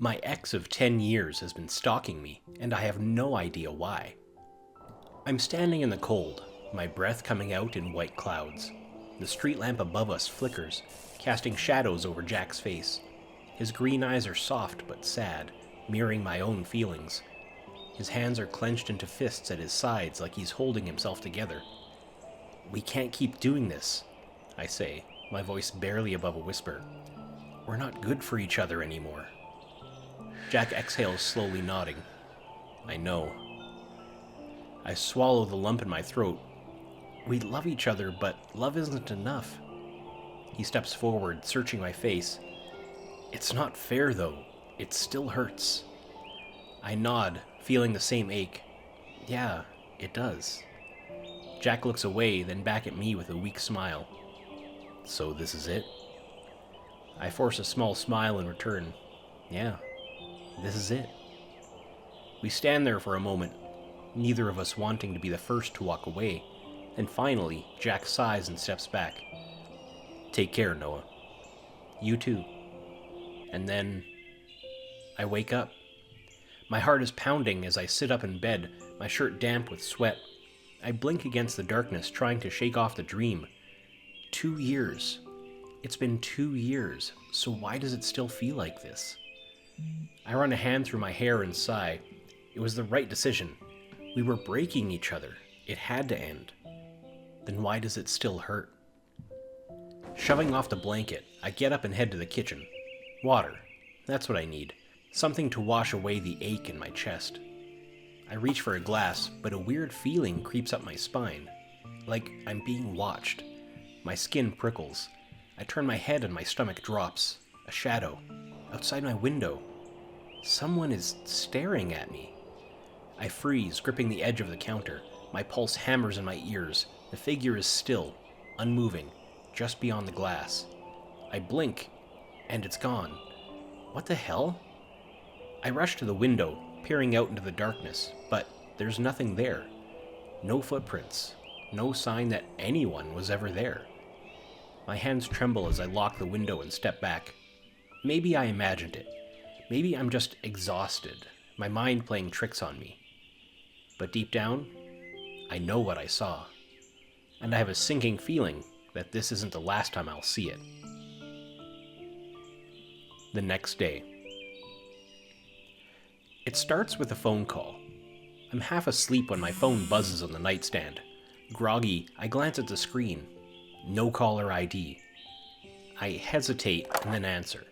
My ex of 10 years has been stalking me, and I have no idea why. I'm standing in the cold, my breath coming out in white clouds. The street lamp above us flickers, casting shadows over Jack's face. His green eyes are soft but sad, mirroring my own feelings. His hands are clenched into fists at his sides like he's holding himself together. "We can't keep doing this," I say, my voice barely above a whisper. "We're not good for each other anymore." Jack exhales, slowly nodding. I know. I swallow the lump in my throat. We love each other, but love isn't enough. He steps forward, searching my face. "It's not fair, though. It still hurts." I nod, feeling the same ache. "Yeah, it does." Jack looks away, then back at me with a weak smile. "So this is it?" I force a small smile in return. "Yeah, this is it." We stand there for a moment, neither of us wanting to be the first to walk away. Then finally, Jack sighs and steps back. "Take care, Noah." "You too." And then I wake up. My heart is pounding as I sit up in bed, my shirt damp with sweat. I blink against the darkness, trying to shake off the dream. 2 years. It's been 2 years, so why does it still feel like this? I run a hand through my hair and sigh. It was the right decision. We were breaking each other. It had to end. Then why does it still hurt? Shoving off the blanket, I get up and head to the kitchen. Water. That's what I need. Something to wash away the ache in my chest. I reach for a glass, but a weird feeling creeps up my spine. Like I'm being watched. My skin prickles. I turn my head and my stomach drops. A shadow. Outside my window. Someone is staring at me. I freeze, gripping the edge of the counter. My pulse hammers in my ears. The figure is still, unmoving, just beyond the glass. I blink, and it's gone. What the hell? I rush to the window, peering out into the darkness, but there's nothing there. No footprints. No sign that anyone was ever there. My hands tremble as I lock the window and step back. Maybe I imagined it. Maybe I'm just exhausted, my mind playing tricks on me. But deep down, I know what I saw. And I have a sinking feeling that this isn't the last time I'll see it. The next day. It starts with a phone call. I'm half asleep when my phone buzzes on the nightstand. Groggy, I glance at the screen. No caller ID. I hesitate and then answer.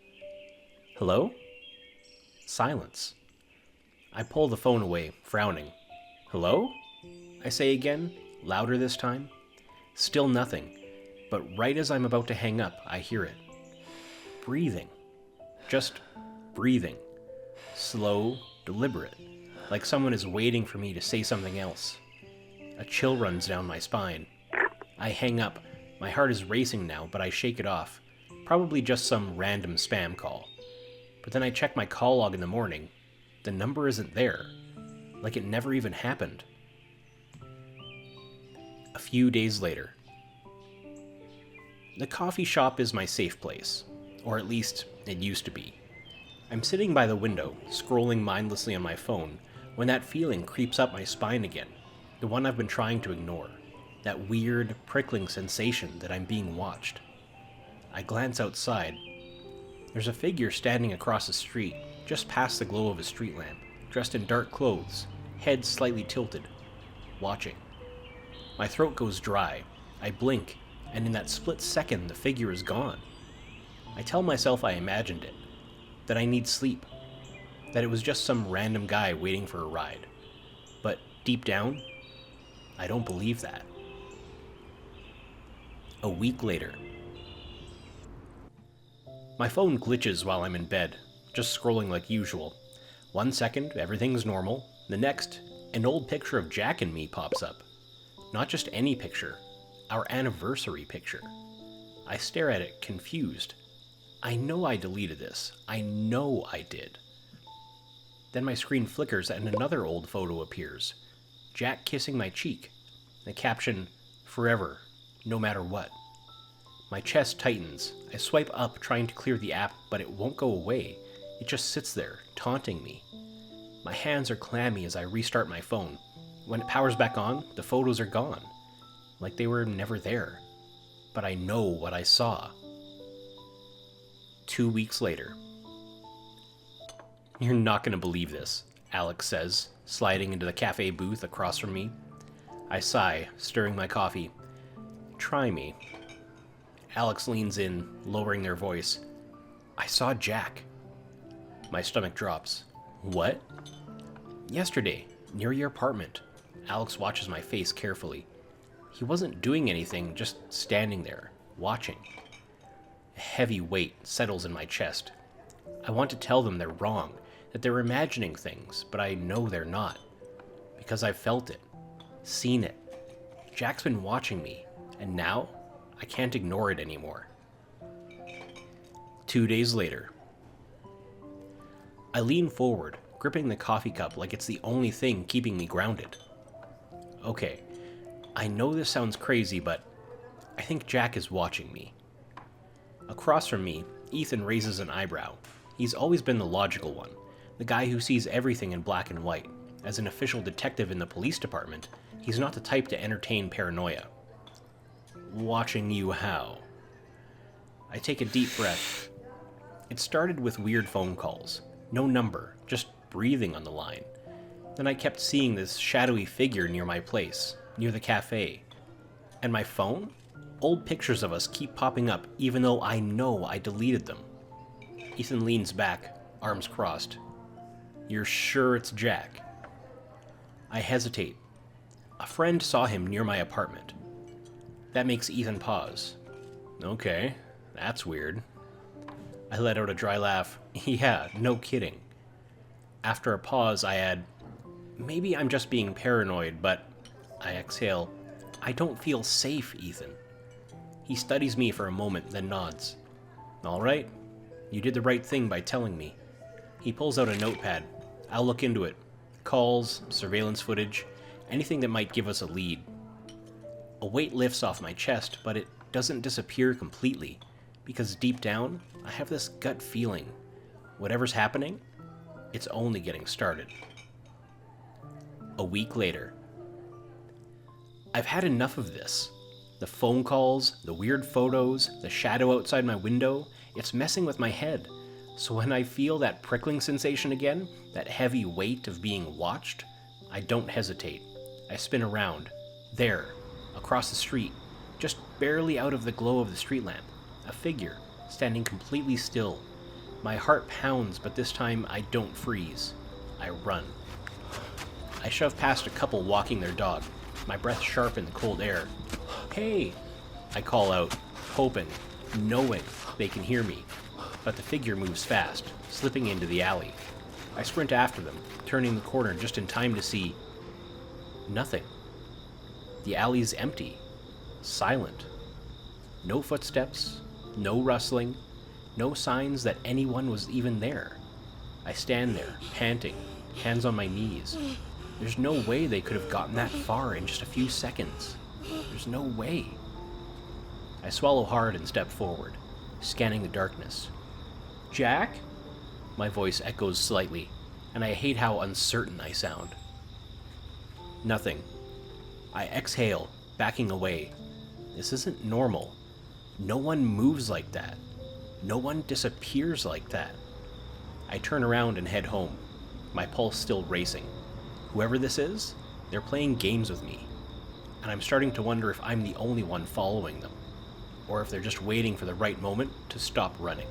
"Hello?" Silence. I pull the phone away, frowning. "Hello?" I say again, louder this time. Still nothing, but right as I'm about to hang up, I hear it. Breathing. Just breathing. Slow, deliberate, like someone is waiting for me to say something else. A chill runs down my spine. I hang up. My heart is racing now, but I shake it off. Probably just some random spam call. But then I check my call log in the morning. The number isn't there. Like it never even happened. A few days later. The coffee shop is my safe place. Or at least, it used to be. I'm sitting by the window, scrolling mindlessly on my phone, when that feeling creeps up my spine again. The one I've been trying to ignore. That weird, prickling sensation that I'm being watched. I glance outside. There's a figure standing across the street, just past the glow of a street lamp, dressed in dark clothes, head slightly tilted, watching. My throat goes dry. I blink, and in that split second, the figure is gone. I tell myself I imagined it, that I need sleep, that it was just some random guy waiting for a ride. But deep down, I don't believe that. A week later. My phone glitches while I'm in bed, just scrolling like usual. 1 second, everything's normal. The next, an old picture of Jack and me pops up. Not just any picture, our anniversary picture. I stare at it, confused. I know I deleted this. I know I did. Then my screen flickers and another old photo appears. Jack kissing my cheek. The caption, "Forever, no matter what." My chest tightens. I swipe up, trying to clear the app, but it won't go away. It just sits there, taunting me. My hands are clammy as I restart my phone. When it powers back on, the photos are gone, like they were never there. But I know what I saw. 2 weeks later. "You're not going to believe this," Alex says, sliding into the cafe booth across from me. I sigh, stirring my coffee. "Try me." Alex leans in, lowering their voice. "I saw Jack." My stomach drops. "What?" "Yesterday, near your apartment." Alex watches my face carefully. He wasn't doing anything, just standing there, watching. A heavy weight settles in my chest. I want to tell them they're wrong, that they're imagining things, but I know they're not. Because I've felt it, seen it. Jack's been watching me, and now I can't ignore it anymore. 2 days later. I lean forward, gripping the coffee cup like it's the only thing keeping me grounded. Okay, I know this sounds crazy, but I think Jack is watching me. Across from me, Ethan raises an eyebrow. He's always been the logical one, the guy who sees everything in black and white. As an official detective in the police department, he's not the type to entertain paranoia. "Watching you how?" I take a deep breath. It started with weird phone calls. No number, just breathing on the line. Then I kept seeing this shadowy figure near my place, near the cafe. And my phone? Old pictures of us keep popping up even though I know I deleted them. Ethan leans back, arms crossed. "You're sure it's Jack?" I hesitate. "A friend saw him near my apartment." That makes Ethan pause. "Okay, that's weird." I let out a dry laugh. "Yeah, no kidding." After a pause, I add, "Maybe I'm just being paranoid, but..." I exhale. "I don't feel safe, Ethan." He studies me for a moment, then nods. "All right, you did the right thing by telling me." He pulls out a notepad. "I'll look into it. Calls, surveillance footage, anything that might give us a lead." A weight lifts off my chest, but it doesn't disappear completely, because deep down, I have this gut feeling. Whatever's happening, it's only getting started. A week later. I've had enough of this. The phone calls, the weird photos, the shadow outside my window, it's messing with my head. So when I feel that prickling sensation again, that heavy weight of being watched, I don't hesitate. I spin around. There, across the street, just barely out of the glow of the street lamp, a figure, standing completely still. My heart pounds, but this time I don't freeze. I run. I shove past a couple walking their dog, my breath sharp in the cold air. "Hey!" I call out, hoping, knowing they can hear me. But the figure moves fast, slipping into the alley. I sprint after them, turning the corner just in time to see... nothing. The alley's empty. Silent. No footsteps, no rustling, no signs that anyone was even there. I stand there, panting, hands on my knees. There's no way they could have gotten that far in just a few seconds. There's no way. I swallow hard and step forward, scanning the darkness. "Jack?" My voice echoes slightly, and I hate how uncertain I sound. Nothing. I exhale, backing away. This isn't normal. No one moves like that. No one disappears like that. I turn around and head home, my pulse still racing. Whoever this is, they're playing games with me. And I'm starting to wonder if I'm the only one following them, or if they're just waiting for the right moment to stop running.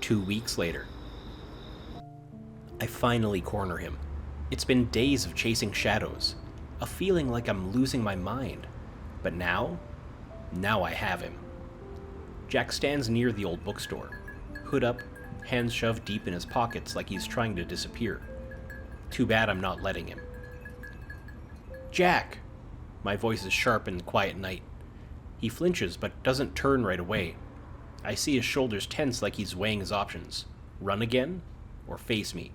2 weeks later. I finally corner him. It's been days of chasing shadows, a feeling like I'm losing my mind. But now I have him. Jack stands near the old bookstore, hood up, hands shoved deep in his pockets like he's trying to disappear. Too bad I'm not letting him. "Jack!" My voice is sharp in the quiet night. He flinches but doesn't turn right away. I see his shoulders tense like he's weighing his options. Run again? Or face me?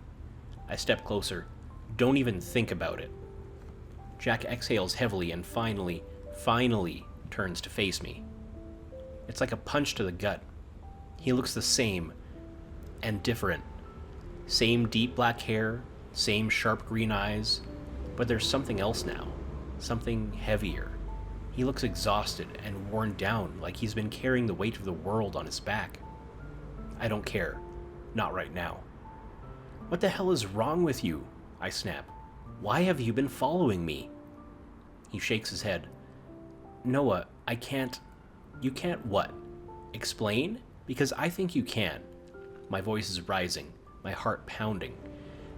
I step closer. Don't even think about it. Jack exhales heavily and finally turns to face me. It's like a punch to the gut. He looks the same, and different. Same deep black hair, same sharp green eyes, but there's something else now. Something heavier. He looks exhausted and worn down, like he's been carrying the weight of the world on his back. I don't care. Not right now. What the hell is wrong with you? I snap. Why have you been following me? He shakes his head. Noah, I can't... You can't what? Explain? Because I think you can. My voice is rising, my heart pounding.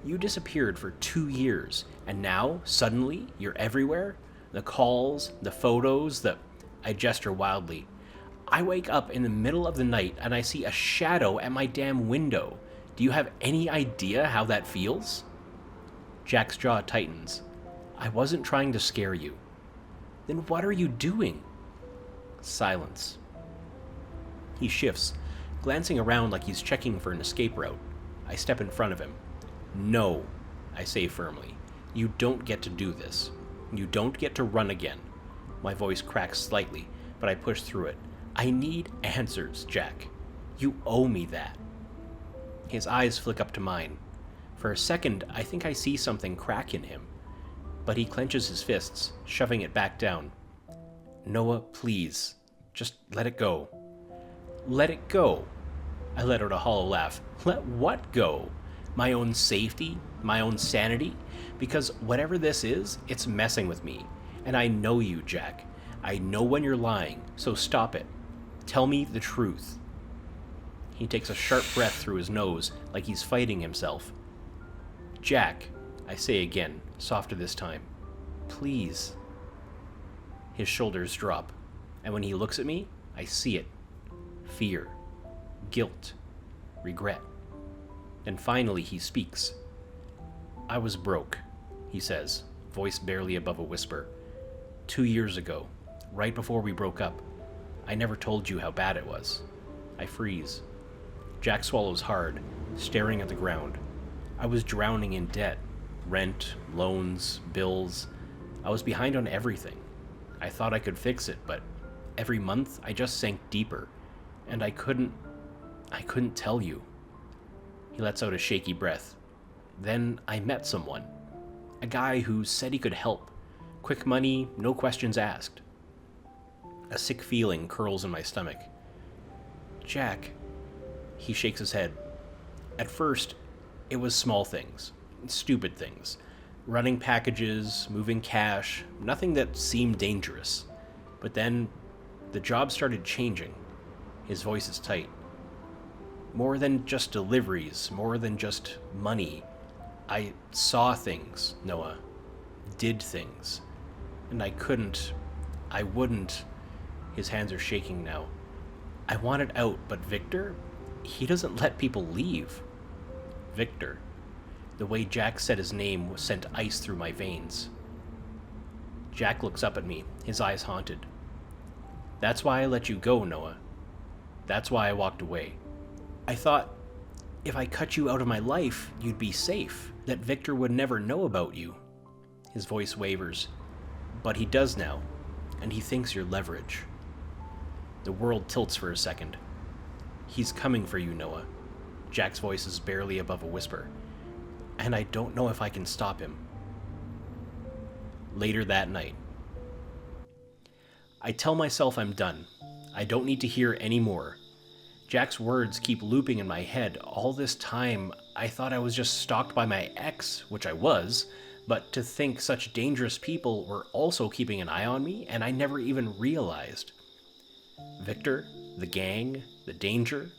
You disappeared for 2 years, and now, suddenly, you're everywhere? The calls, the photos, I gesture wildly. I wake up in the middle of the night and I see a shadow at my damn window. Do you have any idea how that feels? Jack's jaw tightens. I wasn't trying to scare you. Then what are you doing? Silence. He shifts, glancing around like he's checking for an escape route. I step in front of him. No, I say firmly. You don't get to do this. You don't get to run again. My voice cracks slightly, but I push through it. I need answers, Jack. You owe me that. His eyes flick up to mine. For a second, I think I see something crack in him. But he clenches his fists, shoving it back down. Noah, please. Just let it go. Let it go. I let out a hollow laugh. Let what go? My own safety? My own sanity? Because whatever this is, it's messing with me. And I know you, Jack. I know when you're lying, so stop it. Tell me the truth. He takes a sharp breath through his nose, like he's fighting himself. Jack, I say again, softer this time. Please. His shoulders drop, and when he looks at me, I see it. Fear, guilt, regret. And finally he speaks. I was broke, he says, voice barely above a whisper. 2 years ago, right before we broke up. I never told you how bad it was. I freeze. Jack swallows hard, staring at the ground. I was drowning in debt. Rent, loans, bills. I was behind on everything. I thought I could fix it, but every month I just sank deeper. And I couldn't tell you. He lets out a shaky breath. Then I met someone. A guy who said he could help. Quick money, no questions asked. A sick feeling curls in my stomach. Jack. He shakes his head. At first, it was small things. Stupid things. Running packages, moving cash, nothing that seemed dangerous. But then, the job started changing. His voice is tight. More than just deliveries, more than just money. I saw things, Noah. Did things. And I wouldn't. His hands are shaking now. I wanted out, but Victor? He doesn't let people leave. Victor. The way Jack said his name sent ice through my veins. Jack looks up at me, his eyes haunted. That's why I let you go, Noah. That's why I walked away. I thought, if I cut you out of my life, you'd be safe, that Victor would never know about you. His voice wavers. But he does now, and he thinks you're leverage. The world tilts for a second. He's coming for you, Noah. Jack's voice is barely above a whisper. And I don't know if I can stop him. Later that night. I tell myself I'm done. I don't need to hear any more. Jack's words keep looping in my head. All this time, I thought I was just stalked by my ex, which I was, but to think such dangerous people were also keeping an eye on me, and I never even realized. Victor, the gang, the danger,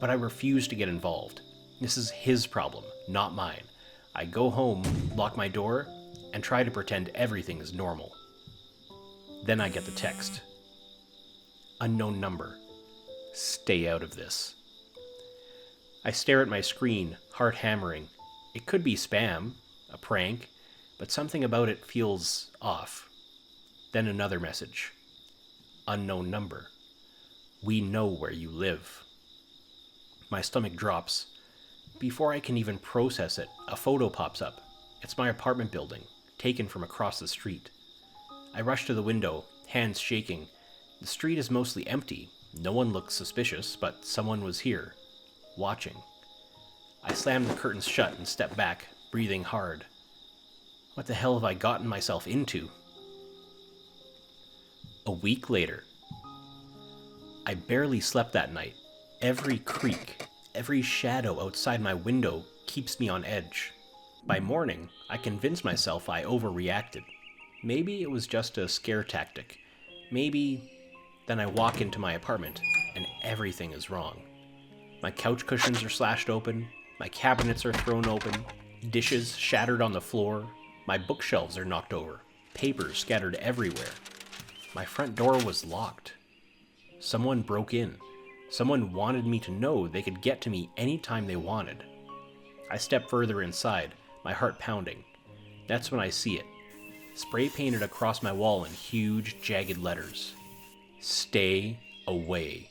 but I refuse to get involved. This is his problem, not mine. I go home, lock my door, and try to pretend everything is normal. Then I get the text. Unknown number. Stay out of this. I stare at my screen, heart hammering. It could be spam, a prank, but something about it feels off. Then another message. Unknown number. We know where you live. My stomach drops. Before I can even process it, a photo pops up. It's my apartment building, taken from across the street. I rush to the window, hands shaking. The street is mostly empty. No one looks suspicious, but someone was here, watching. I slammed the curtains shut and stepped back, breathing hard. What the hell have I gotten myself into? A week later. I barely slept that night. Every creak, every shadow outside my window keeps me on edge. By morning, I convinced myself I overreacted. Maybe it was just a scare tactic. Maybe... Then I walk into my apartment, and everything is wrong. My couch cushions are slashed open, my cabinets are thrown open, dishes shattered on the floor, my bookshelves are knocked over, papers scattered everywhere. My front door was locked. Someone broke in. Someone wanted me to know they could get to me anytime they wanted. I step further inside, my heart pounding. That's when I see it. Spray painted across my wall in huge, jagged letters. Stay away.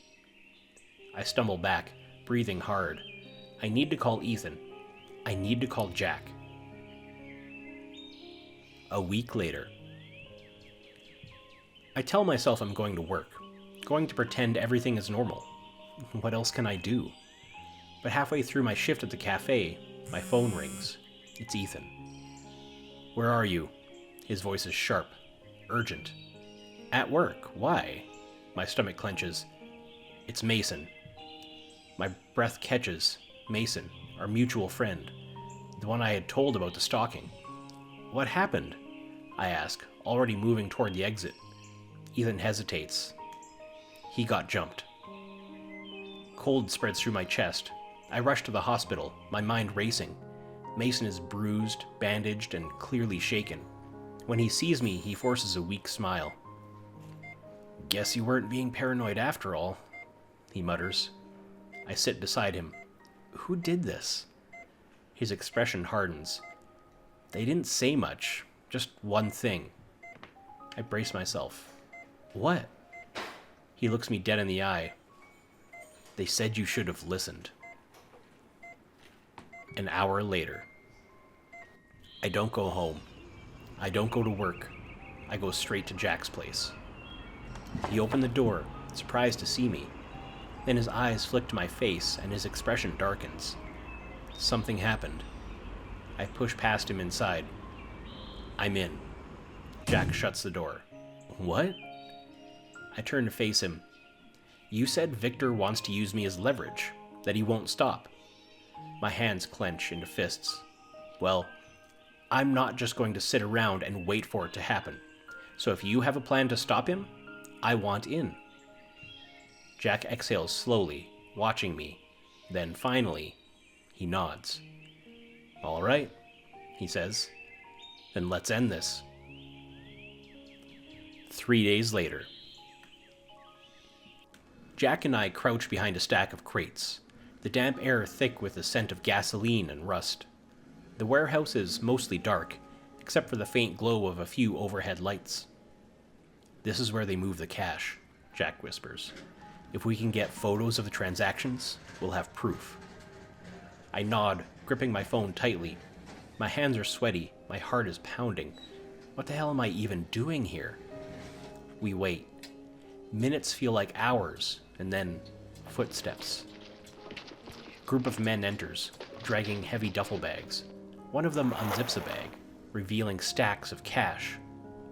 I stumble back, breathing hard. I need to call Ethan. I need to call Jack. A week later. I tell myself I'm going to work, going to pretend everything is normal. What else can I do? But halfway through my shift at the cafe, my phone rings. It's Ethan. Where are you? His voice is sharp, urgent. At work. Why? My stomach clenches. It's Mason. My breath catches. Mason, our mutual friend, the one I had told about the stalking. What happened? I ask, already moving toward the exit. Ethan hesitates. He got jumped. Cold spreads through my chest. I rush to the hospital, my mind racing. Mason is bruised, bandaged, and clearly shaken. When he sees me, he forces a weak smile. Guess you weren't being paranoid after all, he mutters. I sit beside him. Who did this? His expression hardens. They didn't say much, just one thing. I brace myself. What? He looks me dead in the eye. They said you should have listened. An hour later. I don't go home. I don't go to work. I go straight to Jack's place. He opened the door, surprised to see me. Then his eyes flick to my face and his expression darkens. Something happened. I push past him inside. I'm in. Jack shuts the door. What? I turn to face him. You said Victor wants to use me as leverage, that he won't stop. My hands clench into fists. Well, I'm not just going to sit around and wait for it to happen. So if you have a plan to stop him, I want in. Jack exhales slowly, watching me. Then finally, he nods. All right, he says. Then let's end this. 3 days later. Jack and I crouch behind a stack of crates, the damp air thick with the scent of gasoline and rust. The warehouse is mostly dark, except for the faint glow of a few overhead lights. This is where they move the cash, Jack whispers. If we can get photos of the transactions, we'll have proof. I nod, gripping my phone tightly. My hands are sweaty, my heart is pounding. What the hell am I even doing here? We wait. Minutes feel like hours, and then footsteps. A group of men enters, dragging heavy duffel bags. One of them unzips a bag, revealing stacks of cash.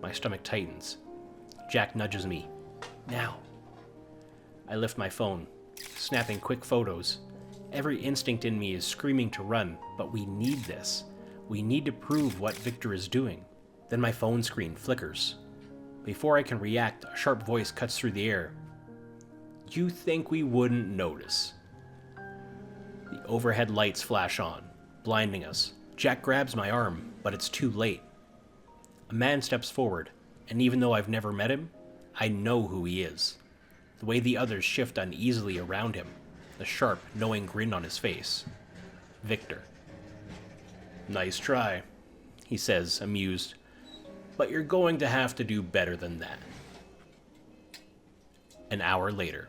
My stomach tightens. Jack nudges me. Now. I lift my phone, snapping quick photos. Every instinct in me is screaming to run, but we need this. We need to prove what Victor is doing. Then my phone screen flickers. Before I can react, a sharp voice cuts through the air. You think we wouldn't notice? The overhead lights flash on, blinding us. Jack grabs my arm, but it's too late. A man steps forward, and even though I've never met him, I know who he is. The way the others shift uneasily around him, the sharp, knowing grin on his face. Victor. Nice try, he says, amused. But you're going to have to do better than that. An hour later.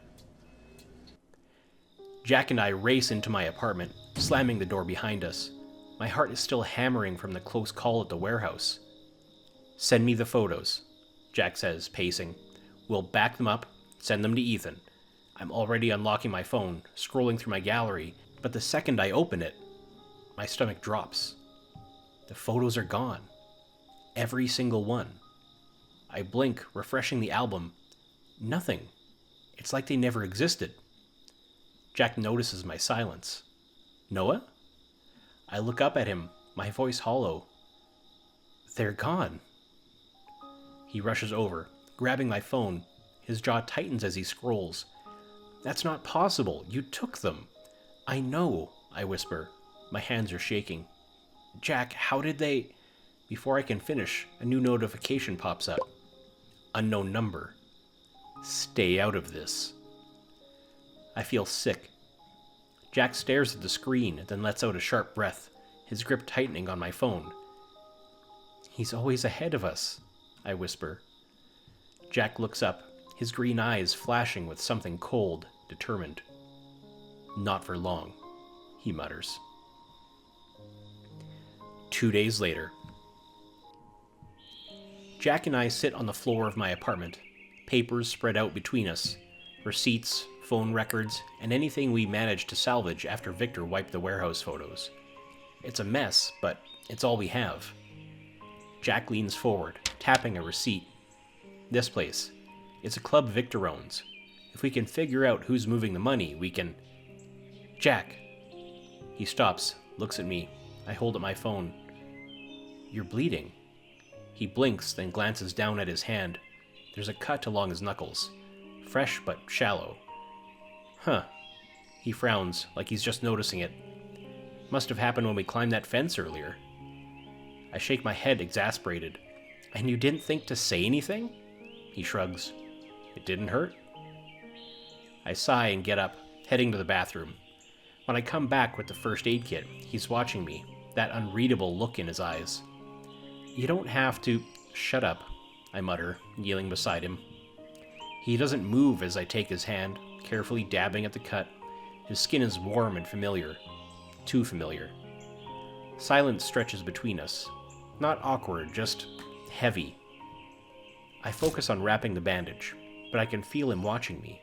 Jack and I race into my apartment, slamming the door behind us. My heart is still hammering from the close call at the warehouse. Send me the photos, Jack says, pacing. We'll back them up, send them to Ethan. I'm already unlocking my phone, scrolling through my gallery, but the second I open it, My stomach drops. The photos are gone. Every single one. I blink, refreshing the album. Nothing. It's like they never existed. Jack notices my silence. Noah? I look up at him, my voice hollow. They're gone. He rushes over, grabbing my phone. His jaw tightens as he scrolls. That's not possible. You took them. I know, I whisper. My hands are shaking. Jack, how did they... Before I can finish, a new notification pops up. Unknown number. Stay out of this. I feel sick. Jack stares at the screen, then lets out a sharp breath, his grip tightening on my phone. He's always ahead of us, I whisper. Jack looks up, his green eyes flashing with something cold, determined. Not for long, he mutters. 2 days later. Jack and I sit on the floor of my apartment, papers spread out between us, receipts, phone records, and anything we managed to salvage after Victor wiped the warehouse photos. It's a mess, but it's all we have. Jack leans forward, tapping a receipt. This place. It's a club Victor owns. If we can figure out who's moving the money, we can... Jack! He stops, looks at me. I hold up my phone. You're bleeding. He blinks, then glances down at his hand. There's a cut along his knuckles. Fresh but shallow. Huh. He frowns, like he's just noticing it. Must have happened when we climbed that fence earlier. I shake my head, exasperated. And you didn't think to say anything? He shrugs. It didn't hurt? I sigh and get up, heading to the bathroom. When I come back with the first aid kit, he's watching me, that unreadable look in his eyes. You don't have to... Shut up, I mutter, kneeling beside him. He doesn't move as I take his hand, carefully dabbing at the cut. His skin is warm and familiar. Too familiar. Silence stretches between us. Not awkward, just heavy. I focus on wrapping the bandage, but I can feel him watching me.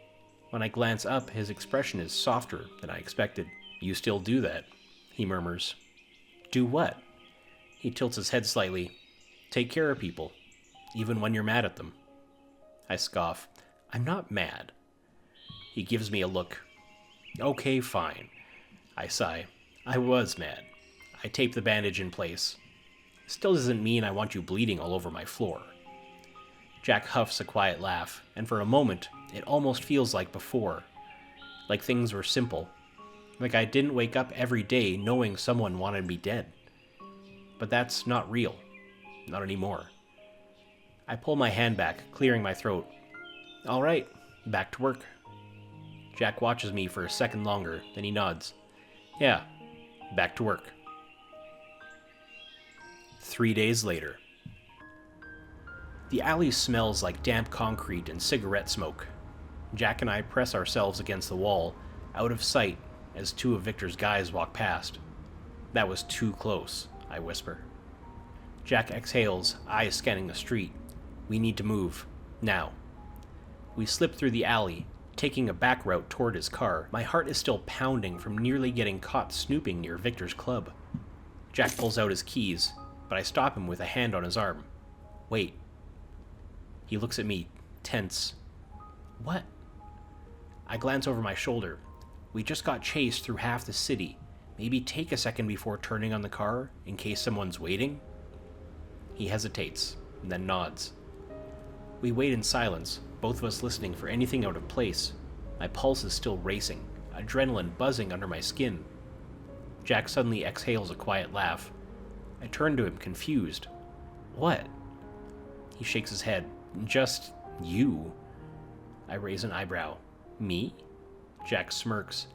When I glance up, his expression is softer than I expected. You still do that, he murmurs. Do what? He tilts his head slightly. Take care of people, even when you're mad at them. I scoff. I'm not mad. He gives me a look. Okay, fine. I sigh. I was mad. I tape the bandage in place. Still doesn't mean I want you bleeding all over my floor. Jack huffs a quiet laugh, and for a moment, it almost feels like before. Like things were simple. Like I didn't wake up every day knowing someone wanted me dead. But that's not real. Not anymore. I pull my hand back, clearing my throat. All right, back to work. Jack watches me for a second longer, then he nods. Yeah, back to work. 3 days later. The alley smells like damp concrete and cigarette smoke. Jack and I press ourselves against the wall, out of sight, as two of Victor's guys walk past. That was too close, I whisper. Jack exhales, eyes scanning the street. We need to move. Now. We slip through the alley, taking a back route toward his car. My heart is still pounding from nearly getting caught snooping near Victor's club. Jack pulls out his keys, but I stop him with a hand on his arm. Wait. He looks at me, tense. What? I glance over my shoulder. We just got chased through half the city. Maybe take a second before turning on the car, in case someone's waiting? He hesitates, and then nods. We wait in silence, both of us listening for anything out of place. My pulse is still racing, adrenaline buzzing under my skin. Jack suddenly exhales a quiet laugh. I turn to him, confused. What? He shakes his head. Just you. I raise an eyebrow. Me? Jack smirks.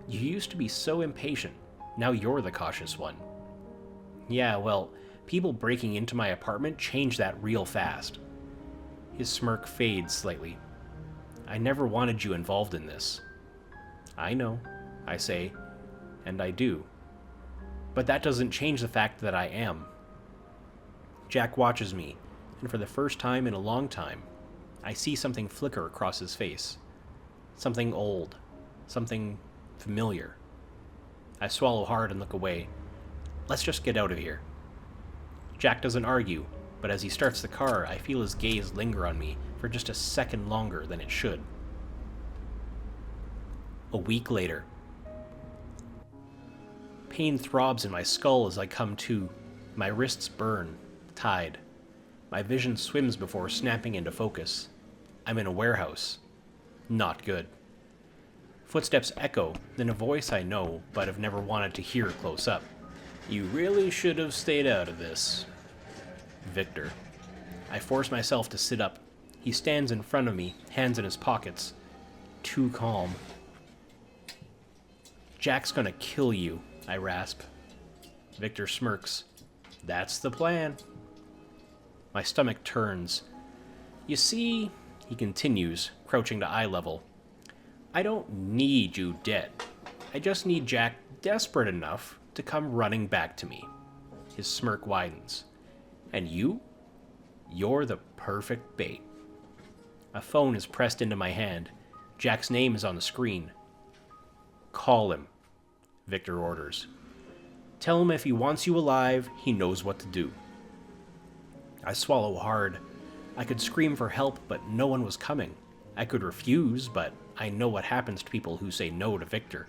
You used to be so impatient. Now you're the cautious one. Yeah, well, people breaking into my apartment changed that real fast. His smirk fades slightly. I never wanted you involved in this. I know, I say, and I do. But that doesn't change the fact that I am. Jack watches me, and for the first time in a long time, I see something flicker across his face. Something old. Something familiar. I swallow hard and look away. Let's just get out of here. Jack doesn't argue, but as he starts the car, I feel his gaze linger on me for just a second longer than it should. A week later. Pain throbs in my skull as I come to. My wrists burn, tied. My vision swims before snapping into focus. I'm in a warehouse. Not good. Footsteps echo, then a voice I know, but have never wanted to hear close up. You really should have stayed out of this. Victor. I force myself to sit up. He stands in front of me, hands in his pockets. Too calm. Jack's gonna kill you, I rasp. Victor smirks. That's the plan. My stomach turns. You see, he continues, crouching to eye level. I don't need you dead. I just need Jack desperate enough to come running back to me. His smirk widens. And you? You're the perfect bait. A phone is pressed into my hand. Jack's name is on the screen. Call him, Victor orders. Tell him if he wants you alive, he knows what to do. I swallow hard. I could scream for help, but no one was coming. I could refuse, but I know what happens to people who say no to Victor.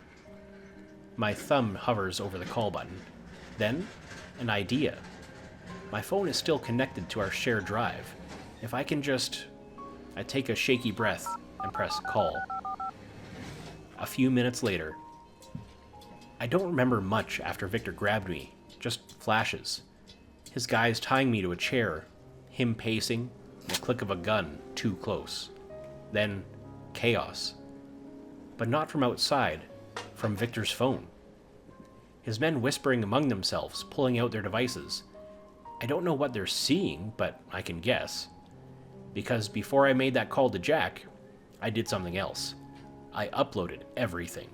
My thumb hovers over the call button. Then, an idea. My phone is still connected to our shared drive. If I can just... I take a shaky breath and press call. A few minutes later. I don't remember much after Victor grabbed me, just flashes. His guys tying me to a chair, him pacing, and the click of a gun too close. Then, chaos. But not from outside, from Victor's phone. His men whispering among themselves, pulling out their devices. I don't know what they're seeing, but I can guess. Because before I made that call to Jack, I did something else. I uploaded everything.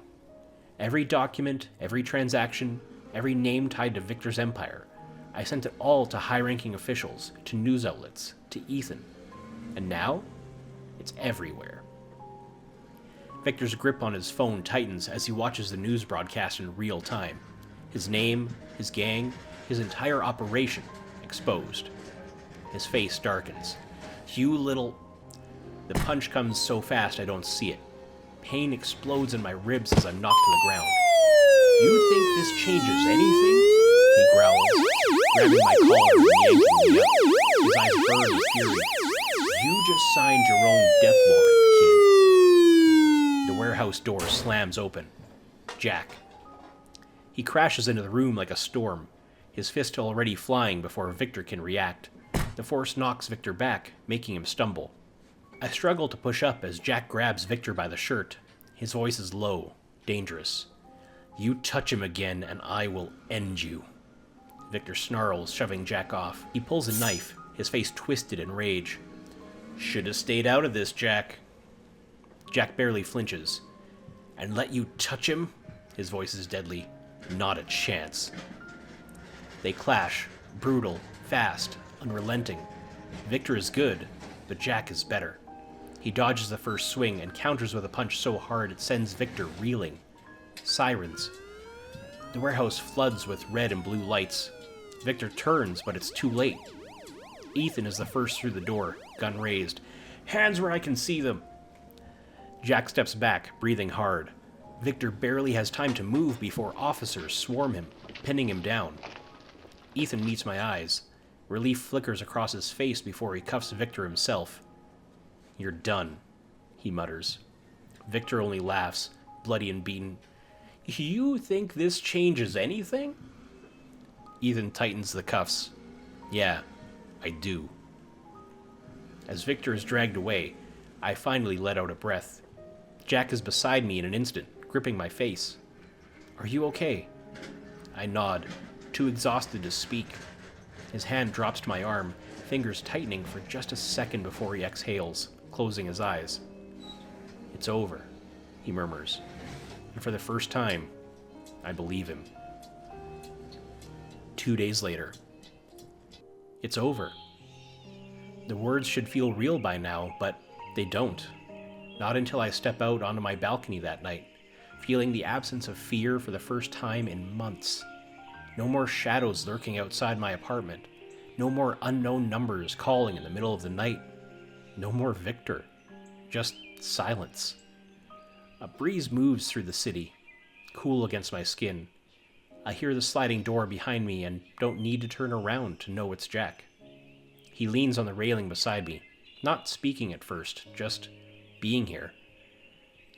Every document, every transaction, every name tied to Victor's empire. I sent it all to high-ranking officials, to news outlets, to Ethan. And now, it's everywhere. Victor's grip on his phone tightens as he watches the news broadcast in real time. His name, his gang, his entire operation exposed. His face darkens. You little... The punch comes so fast I don't see it. Pain explodes in my ribs as I'm knocked to the ground. You think this changes anything? He growls, grabbing my collar and yanking me up. His eyes burn with fury. You just signed your own death warrant, kid. The warehouse door slams open. Jack. He crashes into the room like a storm, his fist already flying before Victor can react. The force knocks Victor back, making him stumble. I struggle to push up as Jack grabs Victor by the shirt. His voice is low, dangerous. You touch him again and I will end you. Victor snarls, shoving Jack off. He pulls a knife, his face twisted in rage. Should have stayed out of this, Jack. Jack barely flinches. And let you touch him? His voice is deadly. Not a chance. They clash, brutal, fast, unrelenting. Victor is good, but Jack is better. He dodges the first swing and counters with a punch so hard it sends Victor reeling. Sirens. The warehouse floods with red and blue lights. Victor turns, but it's too late. Ethan is the first through the door, gun raised. Hands where I can see them! Jack steps back, breathing hard. Victor barely has time to move before officers swarm him, pinning him down. Ethan meets my eyes. Relief flickers across his face before he cuffs Victor himself. You're done, he mutters. Victor only laughs, bloody and beaten. You think this changes anything? Ethan tightens the cuffs. Yeah, I do. As Victor is dragged away, I finally let out a breath. Jack is beside me in an instant, gripping my face. Are you okay? I nod, too exhausted to speak. His hand drops to my arm, fingers tightening for just a second before he exhales, closing his eyes. It's over, he murmurs. And for the first time, I believe him. 2 days later. It's over. The words should feel real by now, but they don't. Not until I step out onto my balcony that night, feeling the absence of fear for the first time in months. No more shadows lurking outside my apartment. No more unknown numbers calling in the middle of the night. No more Victor. Just silence. A breeze moves through the city, cool against my skin. I hear the sliding door behind me and don't need to turn around to know it's Jack. He leans on the railing beside me, not speaking at first, just being here.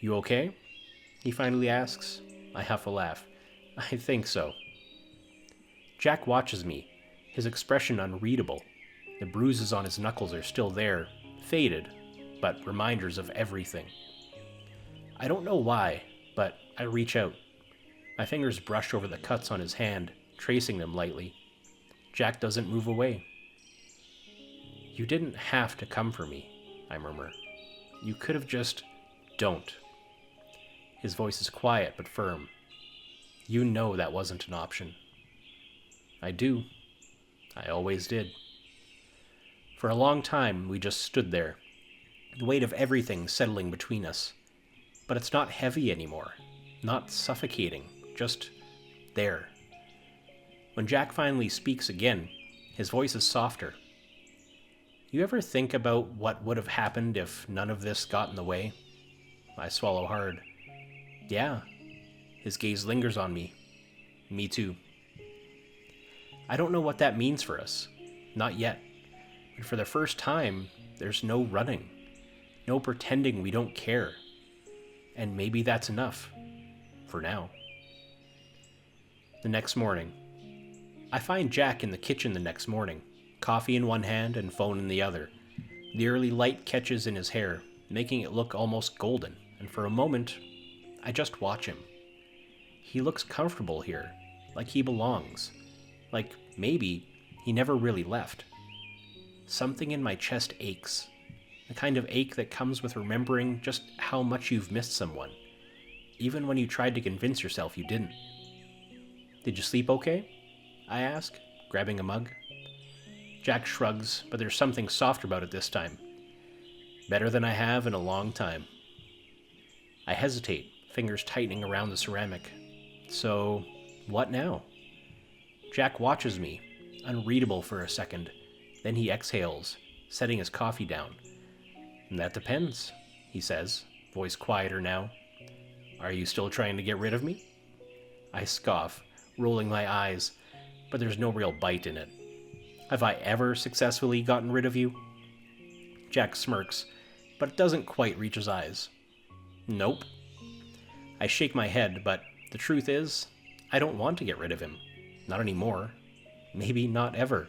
"You okay?" he finally asks. I huff a laugh. "I think so." Jack watches me, his expression unreadable. The bruises on his knuckles are still there, faded, but reminders of everything. I don't know why, but I reach out. My fingers brush over the cuts on his hand, tracing them lightly. Jack doesn't move away. "You didn't have to come for me," I murmur. "You could have just... Don't." His voice is quiet but firm. "You know that wasn't an option." I do. I always did. For a long time, we just stood there, the weight of everything settling between us. But it's not heavy anymore, not suffocating, just there. When Jack finally speaks again, his voice is softer. "You ever think about what would have happened if none of this got in the way?" I swallow hard. "Yeah." His gaze lingers on me. "Me too." I don't know what that means for us. Not yet. But for the first time, there's no running. No pretending we don't care. And maybe that's enough. For now. The next morning. I find Jack in the kitchen the next morning, coffee in one hand and phone in the other. The early light catches in his hair, making it look almost golden, and for a moment, I just watch him. He looks comfortable here, like he belongs. Like maybe he never really left. Something in my chest aches. The kind of ache that comes with remembering just how much you've missed someone, even when you tried to convince yourself you didn't. "Did you sleep okay?" I ask, grabbing a mug. Jack shrugs, but there's something softer about it this time. "Better than I have in a long time." I hesitate, fingers tightening around the ceramic. "So, what now?" Jack watches me, unreadable for a second. Then he exhales, setting his coffee down. "That depends," he says, voice quieter now. "Are you still trying to get rid of me?" I scoff, rolling my eyes, but there's no real bite in it. "Have I ever successfully gotten rid of you?" Jack smirks, but it doesn't quite reach his eyes. "Nope." I shake my head, but the truth is, I don't want to get rid of him. Not anymore. Maybe not ever.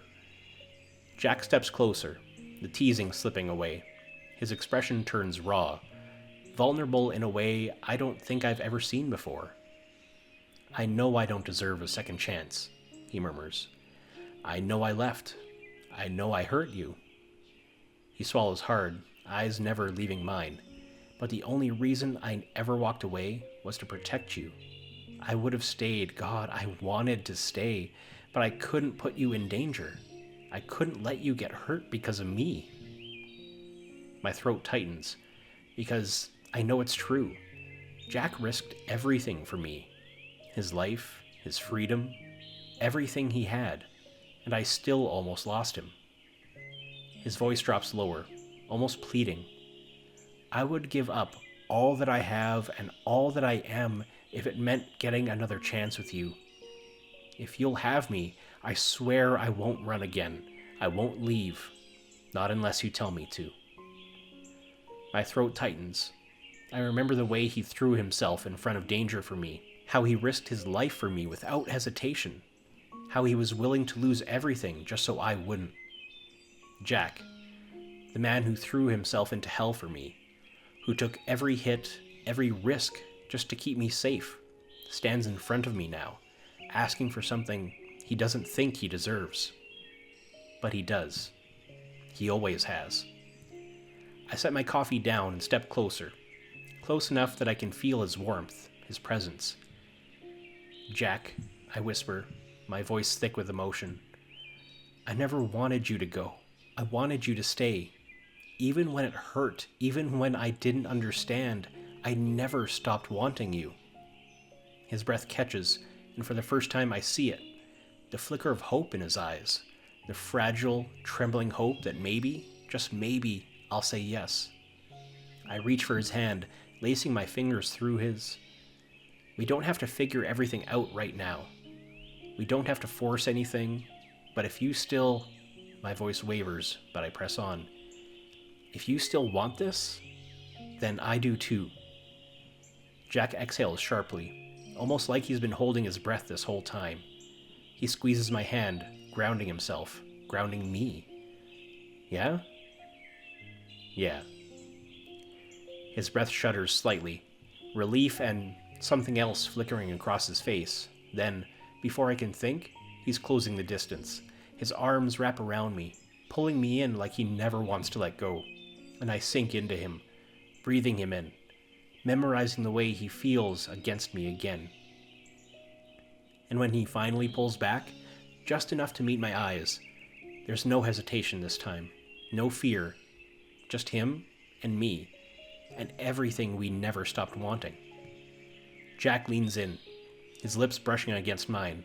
Jack steps closer, the teasing slipping away. His expression turns raw, vulnerable in a way I don't think I've ever seen before. "I know I don't deserve a second chance," he murmurs. "I know I left. I know I hurt you." He swallows hard, eyes never leaving mine. "But the only reason I ever walked away was to protect you. I would have stayed. God, I wanted to stay. But I couldn't put you in danger. I couldn't let you get hurt because of me." My throat tightens, because I know it's true. Jack risked everything for me. His life, his freedom, everything he had, and I still almost lost him. His voice drops lower, almost pleading. "I would give up all that I have and all that I am if it meant getting another chance with you. If you'll have me, I swear I won't run again. I won't leave. Not unless you tell me to." My throat tightens. I remember the way he threw himself in front of danger for me, how he risked his life for me without hesitation, how he was willing to lose everything just so I wouldn't. Jack, the man who threw himself into hell for me, who took every hit, every risk just to keep me safe, stands in front of me now, asking for something he doesn't think he deserves. But he does. He always has. I set my coffee down and step closer, close enough that I can feel his warmth, his presence. "Jack," I whisper, my voice thick with emotion, "I never wanted you to go. I wanted you to stay. Even when it hurt, even when I didn't understand, I never stopped wanting you." His breath catches, and for the first time I see it. the flicker of hope in his eyes, the fragile, trembling hope that maybe, just maybe, I'll say yes. I reach for his hand, lacing my fingers through his. We don't have to figure everything out right now. We don't have to force anything, but if you still... My voice wavers, but I press on. If you still want this, then I do too. Jack exhales sharply, almost like he's been holding his breath this whole time. He squeezes my hand, grounding himself, grounding me. Yeah? Yeah. His breath shudders slightly, relief and something else flickering across his face. Then, before I can think, he's closing the distance. His arms wrap around me, pulling me in like he never wants to let go. And I sink into him, breathing him in, memorizing the way he feels against me again. And when he finally pulls back, just enough to meet my eyes, there's no hesitation this time, no fear, just him and me, and everything we never stopped wanting. Jack leans in, his lips brushing against mine,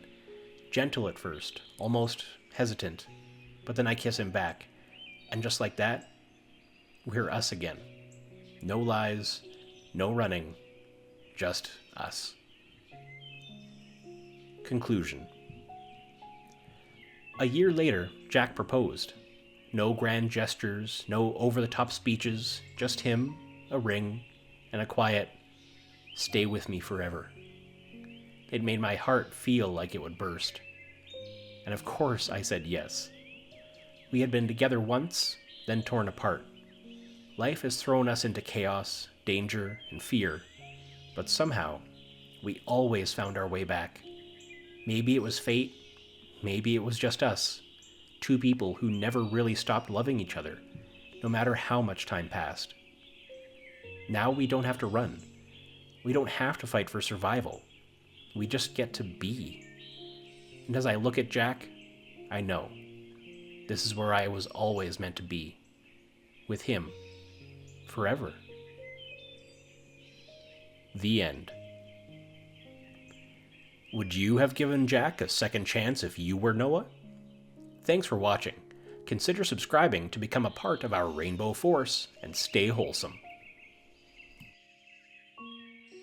gentle at first, almost hesitant, but then I kiss him back, and just like that, we're us again. No lies, no running, just us. Conclusion. A year later, Jack proposed. No grand gestures, no over-the-top speeches, just him, a ring, and a quiet, "Stay with me forever." It made my heart feel like it would burst. And of course I said yes. We had been together once, then torn apart. Life has thrown us into chaos, danger, and fear, but somehow, we always found our way back. Maybe it was fate, maybe it was just us. Two people who never really stopped loving each other, no matter how much time passed. Now we don't have to run. We don't have to fight for survival. We just get to be. And as I look at Jack, I know. This is where I was always meant to be. With him. Forever. The end. Would you have given Jack a second chance if you were Noah? Thanks for watching. Consider subscribing to become a part of our Rainbow Force and stay wholesome.